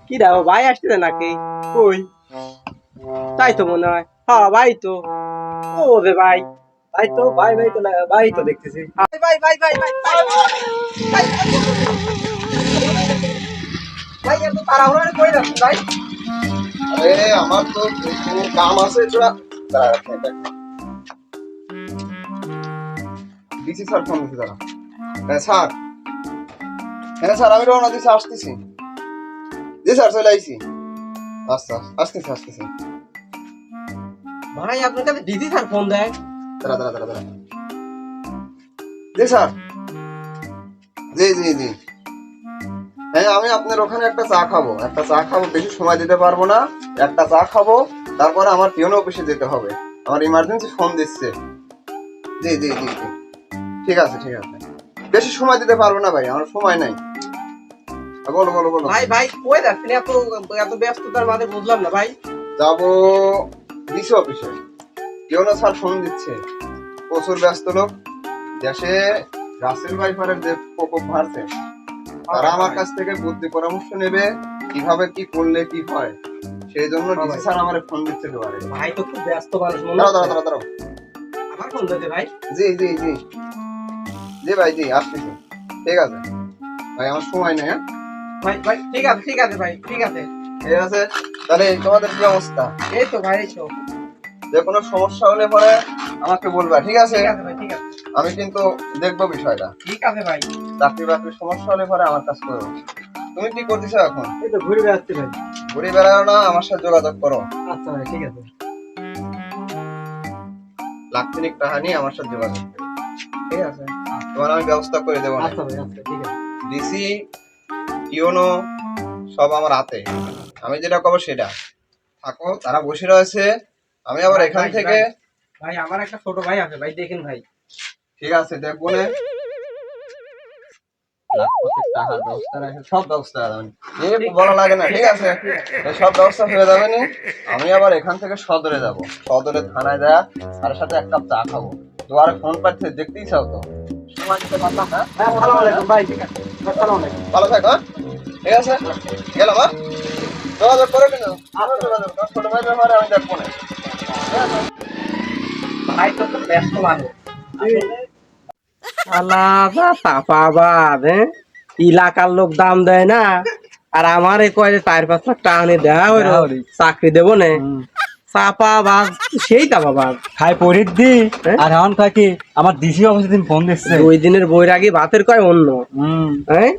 কি দাও ভাই আসছে নাকি? কই? তাই তো মনে হয়। হ্যাঁ ভাই তো। ও রে ভাই। ভাই তো ভাই তো দেখতেছি। ভাই ভাই ভাই ভাই ভাই ভাই ভাই ভাই এত তাড়াহুড়ো করে কই যাচ্ছেন ভাই? আরে আমার তো একটু কাম আছে তোরা ডিসি স্যার ফোন দিতে দাঁড়া। হ্যাঁ স্যার, হ্যাঁ স্যার আমি রওনা দিছি, আসতেছি। জি স্যার চলে আইছি। আচ্ছা আসতেছি আসতেছি। ভাই আপনার কাছে ডিজি স্যার ফোন দেয়। দাঁড়া। জি স্যার, জি জি জি। হ্যাঁ আমি আপনার ওখানে একটা চা খাবো, বেশি সময় দিতে পারবো না। একটা চা খাবো, তারপরে আমার পিওন অফিসে যেতে হবে। আমার ইমার্জেন্সি ফোন দিচ্ছে। জি জি জি জি, ঠিক আছে ঠিক আছে। বেশি সময় দিতে পারবো না ভাই, আমার সময় নাই। বলো। ভাই ভাই কই যাচ্ছেন? এত এত ব্যস্ততার মাঝে বুঝলাম না ভাই। যাবো ডিসি অফিসে। পিওন স্যার ফোন দিচ্ছে, প্রচুর ব্যস্ত লোক। দেশে রাসেল ভাইপারের যে প্রকোপ বাড়ছে, তারা আমার কাছ থেকে বুদ্ধি পরামর্শ নেবে কিভাবে কি করলে কি হয়। সেই জন্য ডিসি স্যার আমার ফোন দিচ্ছে দুবারে। ভাই তো খুব ব্যস্ত মানুষ মনে হয়। দাঁড়াও। আমার ফোন দিতে ভাই। জি জি জি জি ভাই জি আসতেছি। ঠিক আছে ভাই, আমার সময় নেই। হ্যাঁ ভাই ভাই ঠিক আছে ভাই ঠিক আছে। ঠিক আছে, তাহলে তোমাদের কি অবস্থা? এই তো ভাই এই তো। যে কোনো সমস্যা হলে পরে আমাকে বলবা, ঠিক আছে? ঠিক আছে ভাই ঠিক আছে। আমি কিন্তু দেখবো বিষয়টা। ঠিক আছে ভাই। চাকরি বাকরির সমস্যা হলে পরে আমার কাজ করো। তুমি কি করতেছো এখন? এই তো ঘুরে বেড়াচ্ছি ভাই। ঘুরে বেড়াও না, আমার সাথে যোগাযোগ করো। আচ্ছা ভাই ঠিক আছে। লাখখানিক টাকা নিয়ে আমার সাথে যোগাযোগ করো, ঠিক আছে? তোমার আমি ব্যবস্থা করে দেবো না। আচ্ছা ভাই আচ্ছা ঠিক আছে। ডিসি ইউনো সব আমার হাতে, আমি যেটা করবো সেটা। থাকো, তারা বসে রয়েছে, আমি আবার এখান ভাই, থেকে। ভাই আমার একটা ছোট ভাই আছে ভাই, দেখেন ভাই। ঠিক আছে দেখবো না, লাখ কোটি টাকার ব্যবস্থা রাখে, সব ব্যবস্থা রাখবেন। বলা লাগে না, ঠিক আছে? এই সব ব্যবস্থা হয়ে যাবে নি। আমি আবার এখান থেকে সদরে যাব, সদরে থানায় যা তার সাথে এক কাপ চা খাবো। দুয়ারে ফোন পাচ্ছে, দেখতেই চাও তো? সময় দিতে পারলাম না। হ্যাঁ আসসালামু আলাইকুম ভাই, ঠিক আছে আসসালামু আলাইকুম। ভালো থাকো, হ্যাঁ? ঠিক আছে গেলাম। হ্যাঁ যোগাযোগ করো, কিন্তু যোগাযোগ করো। ছোট ভাই ব্যাপারে আমি দেখবো না। ভাই তো খুব ব্যস্ত মানুষ। আলাদা তাপাবাদ, এলাকার লোক দাম দেয় না, আর আমার কয় যে 4-5 লাখ টাকা নিয়ে দেওয়া হইলো, চাকরি দেবো না। চাপাবাজ, সেই চাপাবাজ খাই পরির দি আর এখন থাকি আমার ডিসি অফিসে দিন ফোন দিচ্ছে 2 দিনের বইয়ের আগে ভাতের কয় অন্য। হ্যাঁ